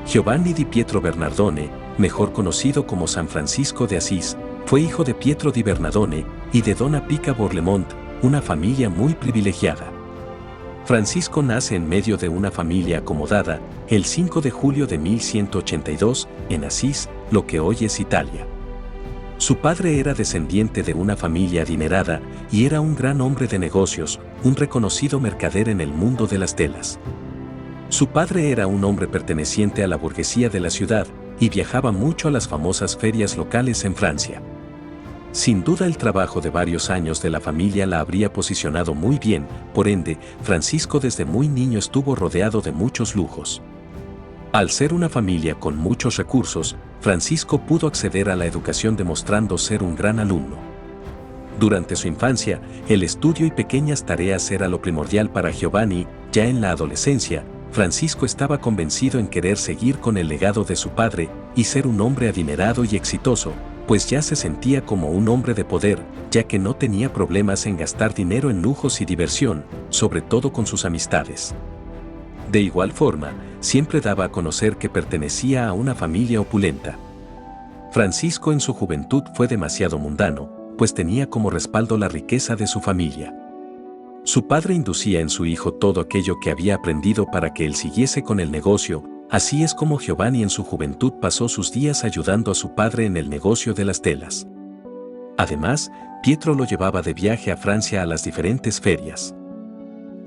Giovanni di Pietro Bernardone, mejor conocido como San Francisco de Asís, fue hijo de Pietro di Bernardone y de Donna Pica Borlemont, una familia muy privilegiada. Francisco nace en medio de una familia acomodada el 5 de julio de 1182 en Asís, lo que hoy es Italia. Su padre era descendiente de una familia adinerada y era un gran hombre de negocios, un reconocido mercader en el mundo de las telas. Su padre era un hombre perteneciente a la burguesía de la ciudad y viajaba mucho a las famosas ferias locales en Francia. Sin duda el trabajo de varios años de la familia la habría posicionado muy bien, por ende, Francisco desde muy niño estuvo rodeado de muchos lujos. Al ser una familia con muchos recursos, Francisco pudo acceder a la educación demostrando ser un gran alumno. Durante su infancia, el estudio y pequeñas tareas era lo primordial para Giovanni. Ya en la adolescencia, Francisco estaba convencido en querer seguir con el legado de su padre y ser un hombre adinerado y exitoso, pues ya se sentía como un hombre de poder, ya que no tenía problemas en gastar dinero en lujos y diversión, sobre todo con sus amistades. De igual forma, siempre daba a conocer que pertenecía a una familia opulenta. Francisco en su juventud fue demasiado mundano, pues tenía como respaldo la riqueza de su familia. Su padre inducía en su hijo todo aquello que había aprendido para que él siguiese con el negocio. Así es como Giovanni en su juventud pasó sus días ayudando a su padre en el negocio de las telas. Además, Pietro lo llevaba de viaje a Francia a las diferentes ferias.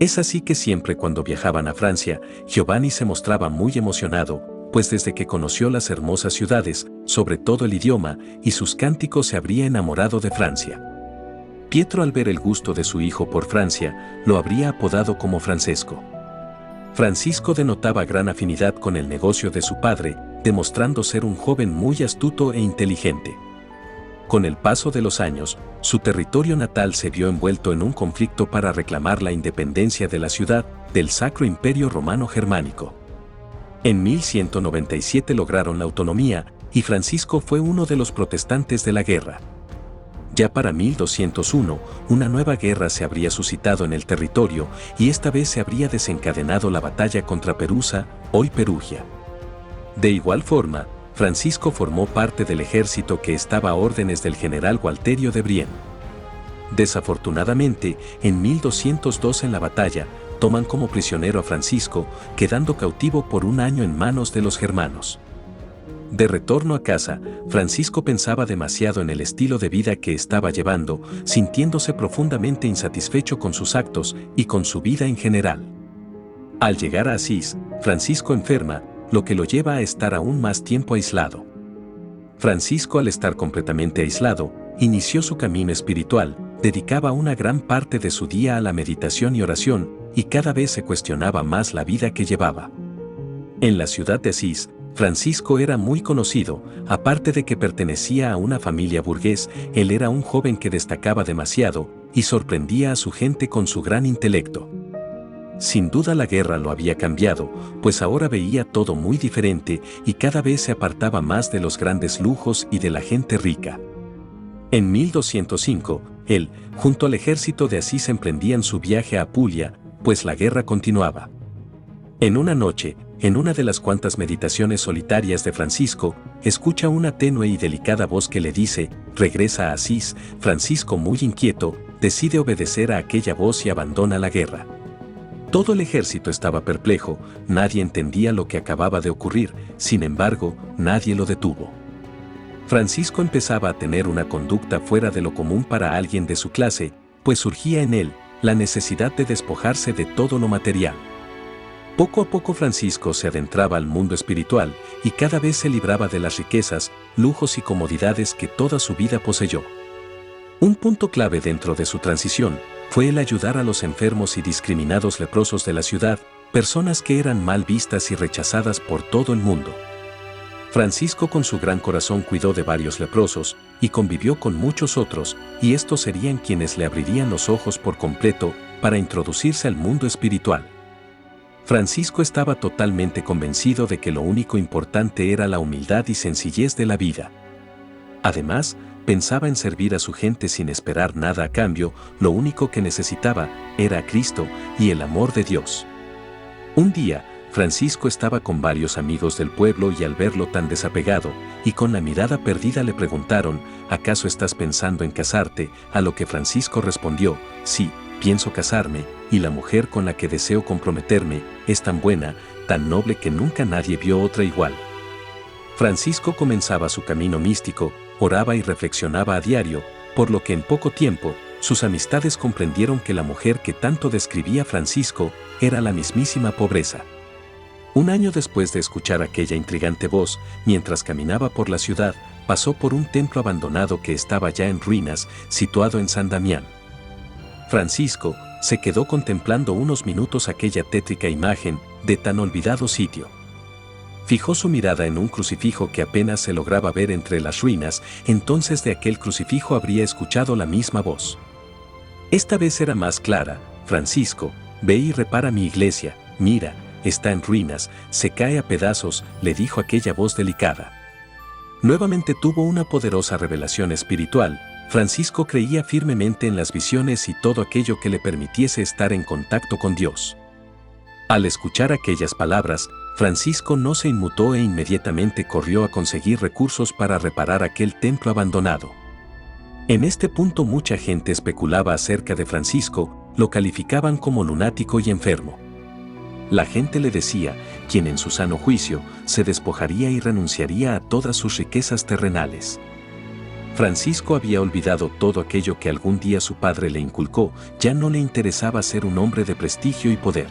Es así que siempre cuando viajaban a Francia, Giovanni se mostraba muy emocionado, pues desde que conoció las hermosas ciudades, sobre todo el idioma y sus cánticos se habría enamorado de Francia. Pietro, al ver el gusto de su hijo por Francia, lo habría apodado como Francesco. Francisco denotaba gran afinidad con el negocio de su padre, demostrando ser un joven muy astuto e inteligente. Con el paso de los años, su territorio natal se vio envuelto en un conflicto para reclamar la independencia de la ciudad del Sacro Imperio Romano Germánico. En 1197 lograron la autonomía y Francisco fue uno de los protestantes de la guerra. Ya para 1201, una nueva guerra se habría suscitado en el territorio y esta vez se habría desencadenado la batalla contra Perusa, hoy Perugia. De igual forma, Francisco formó parte del ejército que estaba a órdenes del general Gualterio de Brienne. Desafortunadamente, en 1202 en la batalla, toman como prisionero a Francisco, quedando cautivo por un año en manos de los germanos. De retorno a casa, Francisco pensaba demasiado en el estilo de vida que estaba llevando, sintiéndose profundamente insatisfecho con sus actos y con su vida en general. Al llegar a Asís, Francisco enferma, lo que lo lleva a estar aún más tiempo aislado. Francisco, al estar completamente aislado, inició su camino espiritual, dedicaba una gran parte de su día a la meditación y oración, y cada vez se cuestionaba más la vida que llevaba. En la ciudad de Asís, Francisco era muy conocido, aparte de que pertenecía a una familia burgués, él era un joven que destacaba demasiado y sorprendía a su gente con su gran intelecto. Sin duda la guerra lo había cambiado, pues ahora veía todo muy diferente y cada vez se apartaba más de los grandes lujos y de la gente rica. En 1205, él, junto al ejército de Asís, emprendían su viaje a Apulia, pues la guerra continuaba. En una noche, en una de las cuantas meditaciones solitarias de Francisco, escucha una tenue y delicada voz que le dice: regresa a Asís. Francisco, muy inquieto, decide obedecer a aquella voz y abandona la guerra. Todo el ejército estaba perplejo, nadie entendía lo que acababa de ocurrir, sin embargo, nadie lo detuvo. Francisco empezaba a tener una conducta fuera de lo común para alguien de su clase, pues surgía en él la necesidad de despojarse de todo lo material. Poco a poco Francisco se adentraba al mundo espiritual y cada vez se libraba de las riquezas, lujos y comodidades que toda su vida poseyó. Un punto clave dentro de su transición fue el ayudar a los enfermos y discriminados leprosos de la ciudad, personas que eran mal vistas y rechazadas por todo el mundo. Francisco, con su gran corazón, cuidó de varios leprosos y convivió con muchos otros, y estos serían quienes le abrirían los ojos por completo para introducirse al mundo espiritual. Francisco estaba totalmente convencido de que lo único importante era la humildad y sencillez de la vida. Además, pensaba en servir a su gente sin esperar nada a cambio, lo único que necesitaba era a Cristo y el amor de Dios. Un día, Francisco estaba con varios amigos del pueblo y al verlo tan desapegado y con la mirada perdida le preguntaron, ¿acaso estás pensando en casarte? A lo que Francisco respondió, sí, pienso casarme, y la mujer con la que deseo comprometerme es tan buena, tan noble que nunca nadie vio otra igual. Francisco comenzaba su camino místico, oraba y reflexionaba a diario, por lo que en poco tiempo, sus amistades comprendieron que la mujer que tanto describía Francisco era la mismísima pobreza. Un año después de escuchar aquella intrigante voz, mientras caminaba por la ciudad, pasó por un templo abandonado que estaba ya en ruinas, situado en San Damián. Francisco se quedó contemplando unos minutos aquella tétrica imagen de tan olvidado sitio. Fijó su mirada en un crucifijo que apenas se lograba ver entre las ruinas, entonces de aquel crucifijo habría escuchado la misma voz. Esta vez era más clara, Francisco, ve y repara mi iglesia, mira, está en ruinas, se cae a pedazos, le dijo aquella voz delicada. Nuevamente tuvo una poderosa revelación espiritual. Francisco creía firmemente en las visiones y todo aquello que le permitiese estar en contacto con Dios. Al escuchar aquellas palabras, Francisco no se inmutó e inmediatamente corrió a conseguir recursos para reparar aquel templo abandonado. En este punto mucha gente especulaba acerca de Francisco, lo calificaban como lunático y enfermo. La gente le decía, quien en su sano juicio se despojaría y renunciaría a todas sus riquezas terrenales. Francisco había olvidado todo aquello que algún día su padre le inculcó, ya no le interesaba ser un hombre de prestigio y poder.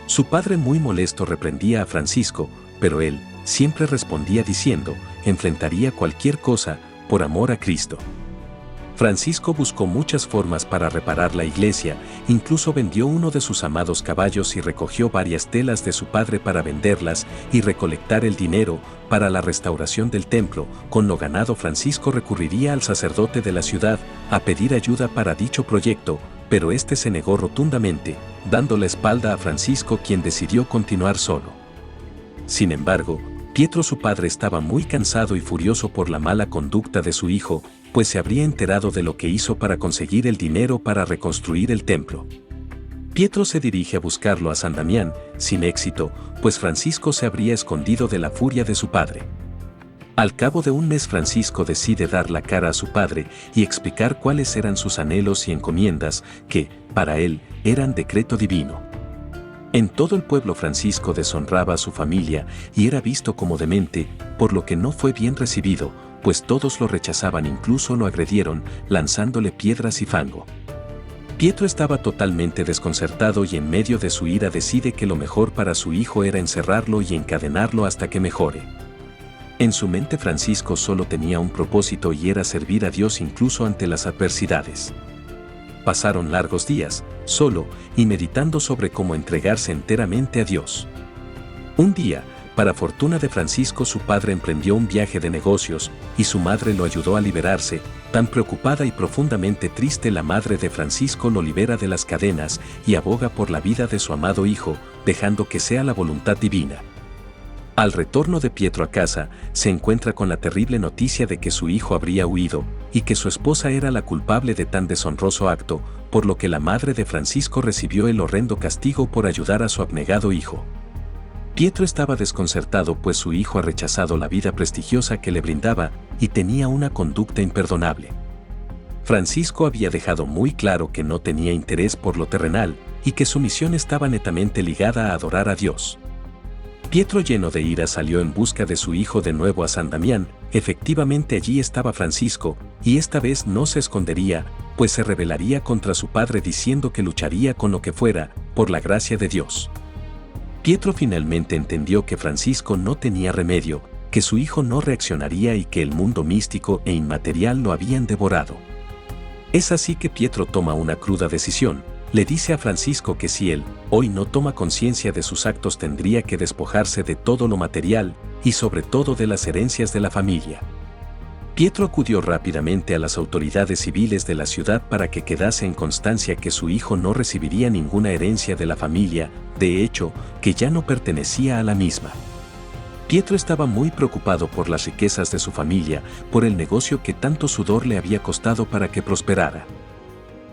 Su padre muy molesto reprendía a Francisco, pero él siempre respondía diciendo, enfrentaría cualquier cosa por amor a Cristo. Francisco buscó muchas formas para reparar la iglesia, incluso vendió uno de sus amados caballos y recogió varias telas de su padre para venderlas y recolectar el dinero para la restauración del templo. Con lo ganado, Francisco recurriría al sacerdote de la ciudad a pedir ayuda para dicho proyecto, pero este se negó rotundamente, dando la espalda a Francisco, quien decidió continuar solo. Sin embargo, Pietro su padre estaba muy cansado y furioso por la mala conducta de su hijo, pues se habría enterado de lo que hizo para conseguir el dinero para reconstruir el templo. Pietro se dirige a buscarlo a San Damián, sin éxito, pues Francisco se habría escondido de la furia de su padre. Al cabo de un mes, Francisco decide dar la cara a su padre y explicar cuáles eran sus anhelos y encomiendas, que, para él, eran decreto divino. En todo el pueblo Francisco deshonraba a su familia y era visto como demente, por lo que no fue bien recibido, pues todos lo rechazaban, incluso lo agredieron, lanzándole piedras y fango. Pietro estaba totalmente desconcertado y en medio de su ira decide que lo mejor para su hijo era encerrarlo y encadenarlo hasta que mejore. En su mente Francisco solo tenía un propósito y era servir a Dios incluso ante las adversidades. Pasaron largos días, solo, y meditando sobre cómo entregarse enteramente a Dios. Un día, para fortuna de Francisco, su padre emprendió un viaje de negocios, y su madre lo ayudó a liberarse. Tan preocupada y profundamente triste, la madre de Francisco lo libera de las cadenas y aboga por la vida de su amado hijo, dejando que sea la voluntad divina. Al retorno de Pietro a casa, se encuentra con la terrible noticia de que su hijo habría huido, y que su esposa era la culpable de tan deshonroso acto, por lo que la madre de Francisco recibió el horrendo castigo por ayudar a su abnegado hijo. Pietro estaba desconcertado, pues su hijo ha rechazado la vida prestigiosa que le brindaba y tenía una conducta imperdonable. Francisco había dejado muy claro que no tenía interés por lo terrenal y que su misión estaba netamente ligada a adorar a Dios. Pietro, lleno de ira, salió en busca de su hijo de nuevo a San Damián. Efectivamente, allí estaba Francisco, y esta vez no se escondería, pues se rebelaría contra su padre diciendo que lucharía con lo que fuera, por la gracia de Dios. Pietro finalmente entendió que Francisco no tenía remedio, que su hijo no reaccionaría y que el mundo místico e inmaterial lo habían devorado. Es así que Pietro toma una cruda decisión. Le dice a Francisco que si él hoy no toma conciencia de sus actos, tendría que despojarse de todo lo material y sobre todo de las herencias de la familia. Pietro acudió rápidamente a las autoridades civiles de la ciudad para que quedase en constancia que su hijo no recibiría ninguna herencia de la familia, de hecho, que ya no pertenecía a la misma. Pietro estaba muy preocupado por las riquezas de su familia, por el negocio que tanto sudor le había costado para que prosperara.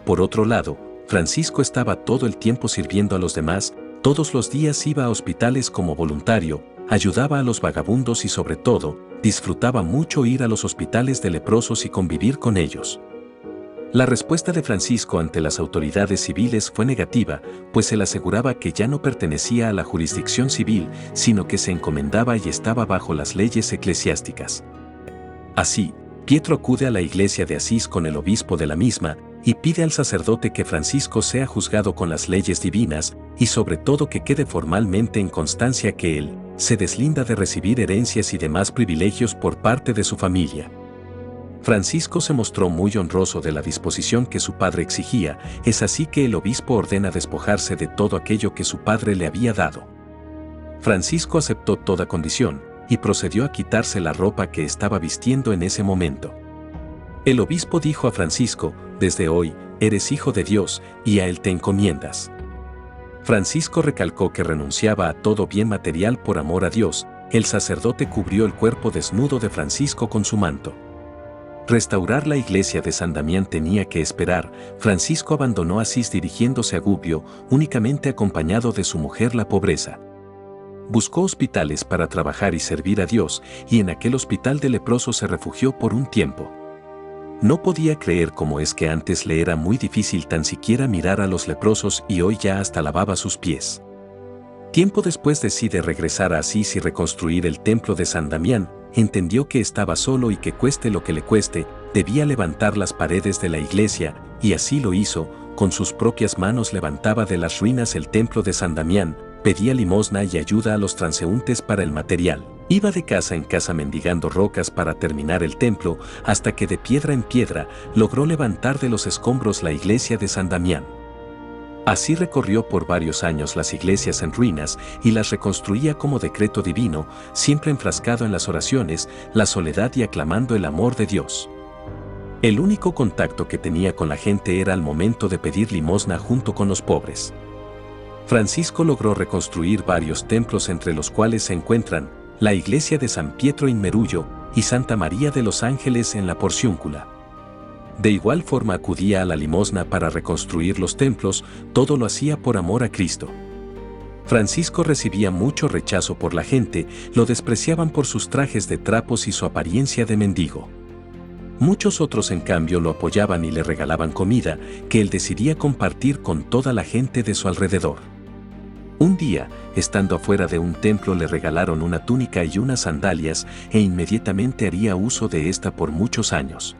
Por otro lado, Francisco estaba todo el tiempo sirviendo a los demás, Todos los días iba a hospitales como voluntario, ayudaba a los vagabundos y sobre todo, disfrutaba mucho ir a los hospitales de leprosos y convivir con ellos. La respuesta de Francisco ante las autoridades civiles fue negativa, pues él aseguraba que ya no pertenecía a la jurisdicción civil, sino que se encomendaba y estaba bajo las leyes eclesiásticas. Así, Pietro acude a la iglesia de Asís con el obispo de la misma y pide al sacerdote que Francisco sea juzgado con las leyes divinas y sobre todo que quede formalmente en constancia que él se deslinda de recibir herencias y demás privilegios por parte de su familia. Francisco se mostró muy honroso de la disposición que su padre exigía, es así que el obispo ordena despojarse de todo aquello que su padre le había dado. Francisco aceptó toda condición y procedió a quitarse la ropa que estaba vistiendo en ese momento. El obispo dijo a Francisco: «Desde hoy, eres hijo de Dios y a él te encomiendas». Francisco recalcó que renunciaba a todo bien material por amor a Dios. El sacerdote cubrió el cuerpo desnudo de Francisco con su manto. Restaurar la iglesia de San Damián tenía que esperar. Francisco abandonó Asís dirigiéndose a Gubbio, únicamente acompañado de su mujer la pobreza. Buscó hospitales para trabajar y servir a Dios, y en aquel hospital de leprosos se refugió por un tiempo. No podía creer cómo es que antes le era muy difícil tan siquiera mirar a los leprosos y hoy ya hasta lavaba sus pies. Tiempo después decide regresar a Asís y reconstruir el templo de San Damián. Entendió que estaba solo y que cueste lo que le cueste, debía levantar las paredes de la iglesia, y así lo hizo. Con sus propias manos levantaba de las ruinas el templo de San Damián, pedía limosna y ayuda a los transeúntes para el material. Iba de casa en casa mendigando rocas para terminar el templo, hasta que de piedra en piedra logró levantar de los escombros la iglesia de San Damián. Así recorrió por varios años las iglesias en ruinas y las reconstruía como decreto divino, siempre enfrascado en las oraciones, la soledad y aclamando el amor de Dios. El único contacto que tenía con la gente era al momento de pedir limosna junto con los pobres. Francisco logró reconstruir varios templos, entre los cuales se encuentran la iglesia de San Pietro in Merullo y Santa María de los Ángeles en la Porciúncula. De igual forma acudía a la limosna para reconstruir los templos, todo lo hacía por amor a Cristo. Francisco recibía mucho rechazo por la gente, lo despreciaban por sus trajes de trapos y su apariencia de mendigo. Muchos otros en cambio lo apoyaban y le regalaban comida, que él decidía compartir con toda la gente de su alrededor. Un día, estando afuera de un templo, le regalaron una túnica y unas sandalias, e inmediatamente haría uso de esta por muchos años.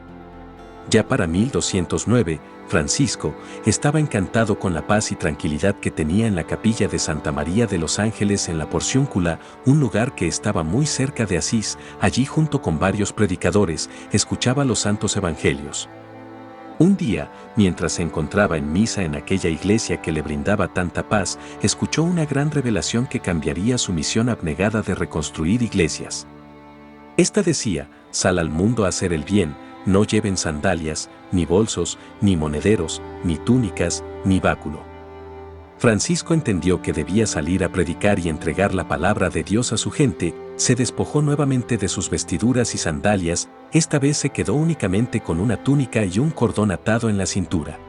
Ya para 1209, Francisco estaba encantado con la paz y tranquilidad que tenía en la capilla de Santa María de los Ángeles en la Porciúncula, un lugar que estaba muy cerca de Asís. Allí, junto con varios predicadores, escuchaba los santos evangelios. Un día, mientras se encontraba en misa en aquella iglesia que le brindaba tanta paz, escuchó una gran revelación que cambiaría su misión abnegada de reconstruir iglesias. Esta decía: «Sal al mundo a hacer el bien, no lleven sandalias, ni bolsos, ni monederos, ni túnicas, ni báculo». Francisco entendió que debía salir a predicar y entregar la palabra de Dios a su gente. Se despojó nuevamente de sus vestiduras y sandalias, esta vez se quedó únicamente con una túnica y un cordón atado en la cintura.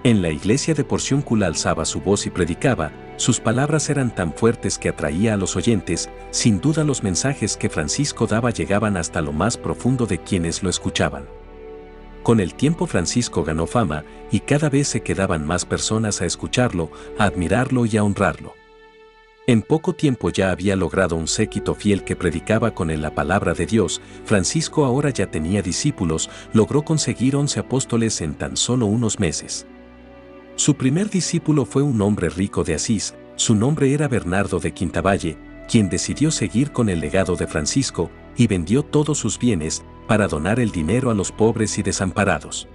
En la iglesia de Porciúncula alzaba su voz y predicaba. Sus palabras eran tan fuertes que atraía a los oyentes. Sin duda los mensajes que Francisco daba llegaban hasta lo más profundo de quienes lo escuchaban. Con el tiempo Francisco ganó fama y cada vez se quedaban más personas a escucharlo, a admirarlo y a honrarlo. En poco tiempo ya había logrado un séquito fiel que predicaba con él la palabra de Dios. Francisco ahora ya tenía discípulos, logró conseguir 11 apóstoles en tan solo unos meses. Su primer discípulo fue un hombre rico de Asís, su nombre era Bernardo de Quintavalle, quien decidió seguir con el legado de Francisco y vendió todos sus bienes para donar el dinero a los pobres y desamparados.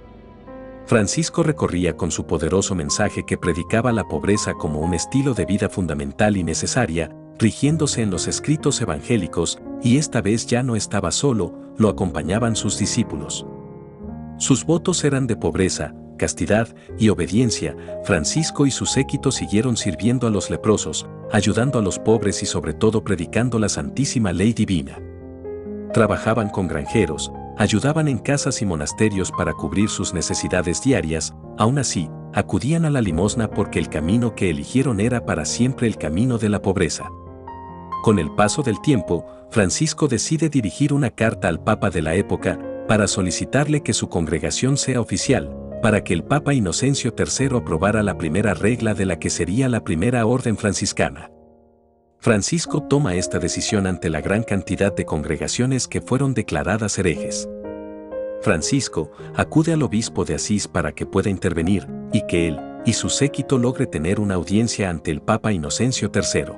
Francisco recorría con su poderoso mensaje que predicaba la pobreza como un estilo de vida fundamental y necesaria, rigiéndose en los escritos evangélicos, y esta vez ya no estaba solo, lo acompañaban sus discípulos. Sus votos eran de pobreza, castidad y obediencia. Francisco y su séquito siguieron sirviendo a los leprosos, ayudando a los pobres y sobre todo predicando la santísima ley divina. Trabajaban con granjeros, ayudaban en casas y monasterios para cubrir sus necesidades diarias. Aún así, acudían a la limosna porque el camino que eligieron era para siempre el camino de la pobreza. Con el paso del tiempo, Francisco decide dirigir una carta al Papa de la época para solicitarle que su congregación sea oficial, para que el Papa Inocencio III aprobara la primera regla de la que sería la primera orden franciscana. Francisco toma esta decisión ante la gran cantidad de congregaciones que fueron declaradas herejes. Francisco acude al obispo de Asís para que pueda intervenir y que él y su séquito logre tener una audiencia ante el Papa Inocencio III.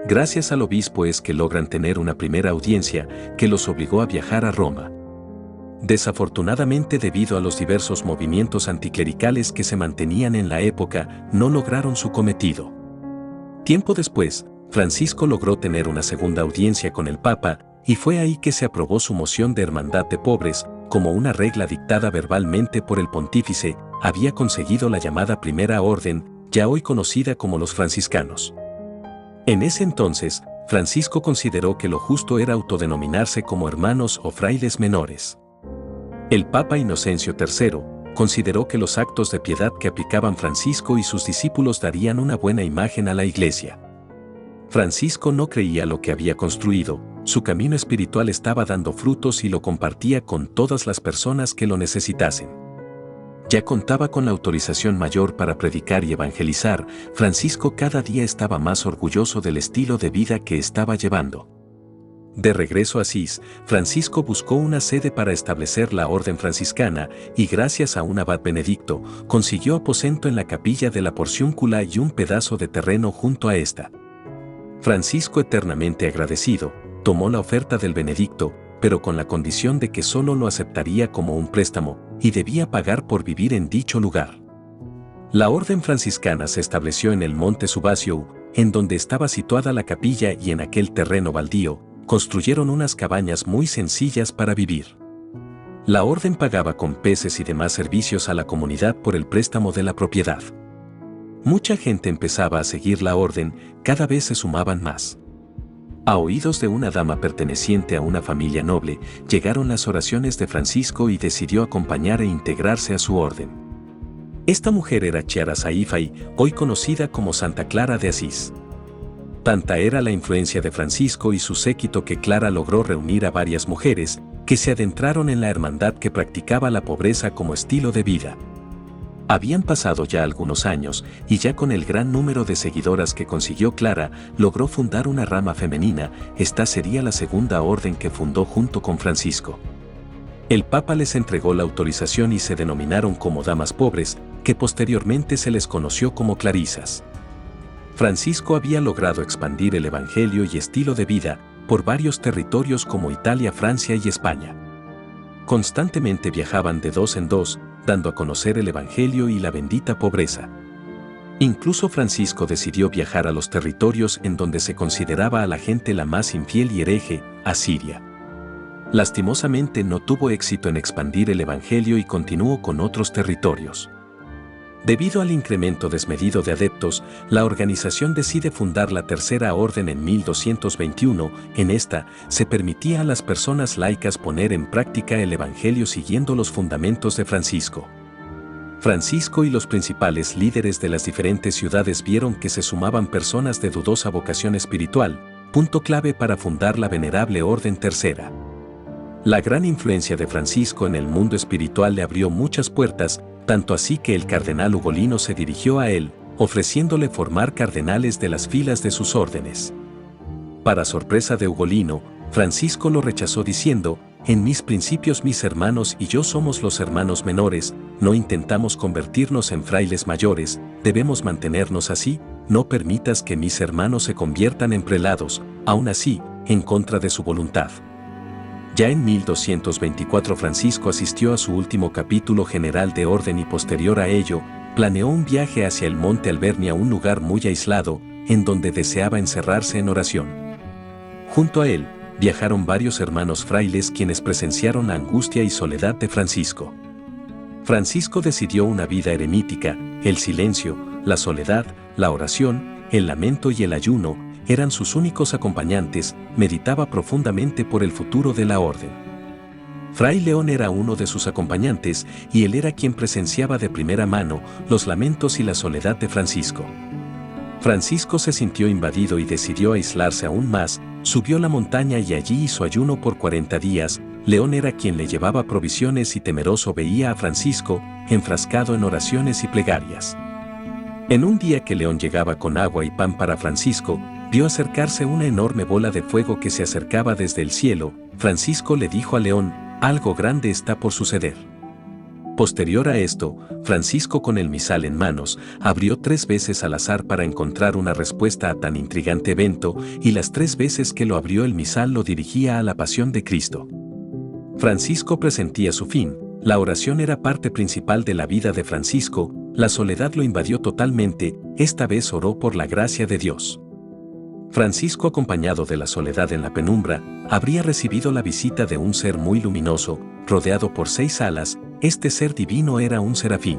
Gracias al obispo es que logran tener una primera audiencia que los obligó a viajar a Roma. Desafortunadamente, debido a los diversos movimientos anticlericales que se mantenían en la época, no lograron su cometido. Tiempo después, Francisco logró tener una segunda audiencia con el Papa, y fue ahí que se aprobó su moción de hermandad de pobres, como una regla dictada verbalmente por el pontífice. Había conseguido la llamada Primera Orden, ya hoy conocida como los franciscanos. En ese entonces, Francisco consideró que lo justo era autodenominarse como hermanos o frailes menores. El Papa Inocencio III consideró que los actos de piedad que aplicaban Francisco y sus discípulos darían una buena imagen a la Iglesia. Francisco no creía lo que había construido, su camino espiritual estaba dando frutos y lo compartía con todas las personas que lo necesitasen. Ya contaba con la autorización mayor para predicar y evangelizar. Francisco cada día estaba más orgulloso del estilo de vida que estaba llevando. De regreso a Asís, Francisco buscó una sede para establecer la orden franciscana y gracias a un abad benedicto, consiguió aposento en la capilla de la Porciúncula y un pedazo de terreno junto a esta. Francisco, eternamente agradecido, tomó la oferta del benedicto, pero con la condición de que solo lo aceptaría como un préstamo y debía pagar por vivir en dicho lugar. La orden franciscana se estableció en el monte Subasio, en donde estaba situada la capilla, y en aquel terreno baldío construyeron unas cabañas muy sencillas para vivir. La orden pagaba con peces y demás servicios a la comunidad por el préstamo de la propiedad. Mucha gente empezaba a seguir la orden, cada vez se sumaban más. A oídos de una dama perteneciente a una familia noble, llegaron las oraciones de Francisco y decidió acompañar e integrarse a su orden. Esta mujer era Chiara Saifai, hoy conocida como Santa Clara de Asís. Tanta era la influencia de Francisco y su séquito que Clara logró reunir a varias mujeres que se adentraron en la hermandad que practicaba la pobreza como estilo de vida. Habían pasado ya algunos años y ya con el gran número de seguidoras que consiguió Clara, logró fundar una rama femenina. Esta sería la segunda orden que fundó junto con Francisco. El Papa les entregó la autorización y se denominaron como damas pobres, que posteriormente se les conoció como clarisas. Francisco había logrado expandir el evangelio y estilo de vida por varios territorios como Italia, Francia y España. Constantemente viajaban de dos en dos, dando a conocer el evangelio y la bendita pobreza. Incluso Francisco decidió viajar a los territorios en donde se consideraba a la gente la más infiel y hereje, a Siria. Lastimosamente no tuvo éxito en expandir el evangelio y continuó con otros territorios. Debido al incremento desmedido de adeptos, la organización decide fundar la Tercera Orden en 1221. En esta, se permitía a las personas laicas poner en práctica el evangelio siguiendo los fundamentos de Francisco. Francisco y los principales líderes de las diferentes ciudades vieron que se sumaban personas de dudosa vocación espiritual, punto clave para fundar la venerable Orden Tercera. La gran influencia de Francisco en el mundo espiritual le abrió muchas puertas, tanto así que el cardenal Ugolino se dirigió a él, ofreciéndole formar cardenales de las filas de sus órdenes. Para sorpresa de Ugolino, Francisco lo rechazó diciendo: «En mis principios mis hermanos y yo somos los hermanos menores, no intentamos convertirnos en frailes mayores, debemos mantenernos así, no permitas que mis hermanos se conviertan en prelados, aún así, en contra de su voluntad». Ya en 1224 Francisco asistió a su último capítulo general de orden y posterior a ello, planeó un viaje hacia el monte Albernia, un lugar muy aislado, en donde deseaba encerrarse en oración. Junto a él, viajaron varios hermanos frailes quienes presenciaron la angustia y soledad de Francisco. Francisco decidió una vida eremítica, el silencio, la soledad, la oración, el lamento y el ayuno eran sus únicos acompañantes. Meditaba profundamente por el futuro de la orden. Fray León era uno de sus acompañantes y él era quien presenciaba de primera mano los lamentos y la soledad de Francisco. Francisco se sintió invadido y decidió aislarse aún más, subió la montaña y allí hizo ayuno por 40 días. León era quien le llevaba provisiones y temeroso veía a Francisco, enfrascado en oraciones y plegarias. En un día que León llegaba con agua y pan para Francisco, vio acercarse una enorme bola de fuego que se acercaba desde el cielo. Francisco le dijo a León: algo grande está por suceder. Posterior a esto, Francisco, con el misal en manos, abrió 3 veces al azar para encontrar una respuesta a tan intrigante evento, y las 3 veces que lo abrió el misal lo dirigía a la pasión de Cristo. Francisco presentía su fin. La oración era parte principal de la vida de Francisco. La soledad lo invadió totalmente. Esta vez oró por la gracia de Dios. Francisco, acompañado de la soledad en la penumbra, habría recibido la visita de un ser muy luminoso, rodeado por 6 alas. Este ser divino era un serafín.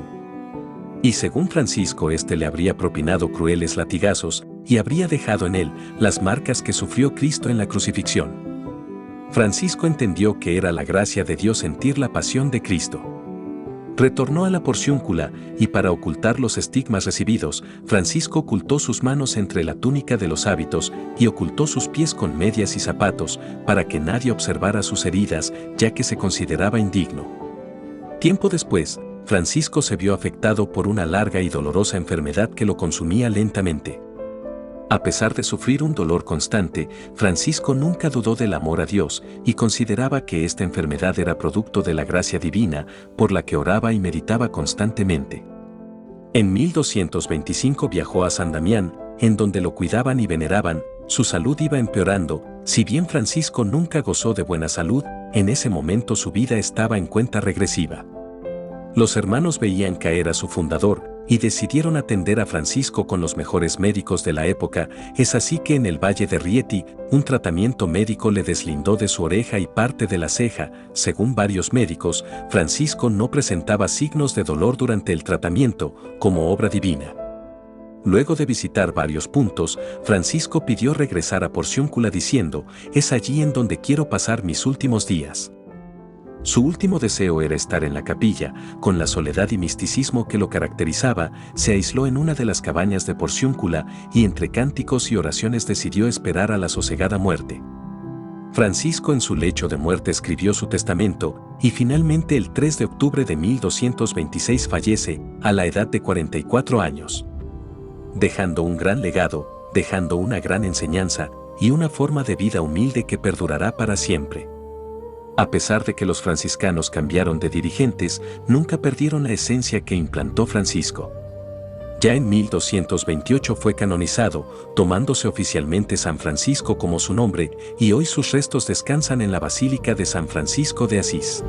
Y según Francisco, este le habría propinado crueles latigazos y habría dejado en él las marcas que sufrió Cristo en la crucifixión. Francisco entendió que era la gracia de Dios sentir la pasión de Cristo. Retornó a la porciúncula y, para ocultar los estigmas recibidos, Francisco ocultó sus manos entre la túnica de los hábitos y ocultó sus pies con medias y zapatos para que nadie observara sus heridas, ya que se consideraba indigno. Tiempo después, Francisco se vio afectado por una larga y dolorosa enfermedad que lo consumía lentamente. A pesar de sufrir un dolor constante, Francisco nunca dudó del amor a Dios y consideraba que esta enfermedad era producto de la gracia divina, por la que oraba y meditaba constantemente. En 1225 viajó a San Damián, en donde lo cuidaban y veneraban. Su salud iba empeorando. Si bien Francisco nunca gozó de buena salud, en ese momento su vida estaba en cuenta regresiva. Los hermanos veían caer a su fundador y decidieron atender a Francisco con los mejores médicos de la época. Es así que en el Valle de Rieti, un tratamiento médico le deslindó de su oreja y parte de la ceja. Según varios médicos, Francisco no presentaba signos de dolor durante el tratamiento, como obra divina. Luego de visitar varios puntos, Francisco pidió regresar a Porciúncula diciendo: es allí en donde quiero pasar mis últimos días. Su último deseo era estar en la capilla. Con la soledad y misticismo que lo caracterizaba, se aisló en una de las cabañas de Porciúncula y entre cánticos y oraciones decidió esperar a la sosegada muerte. Francisco, en su lecho de muerte, escribió su testamento y finalmente el 3 de octubre de 1226 fallece a la edad de 44 años. Dejando un gran legado, dejando una gran enseñanza y una forma de vida humilde que perdurará para siempre. A pesar de que los franciscanos cambiaron de dirigentes, nunca perdieron la esencia que implantó Francisco. Ya en 1228 fue canonizado, tomándose oficialmente San Francisco como su nombre, y hoy sus restos descansan en la Basílica de San Francisco de Asís.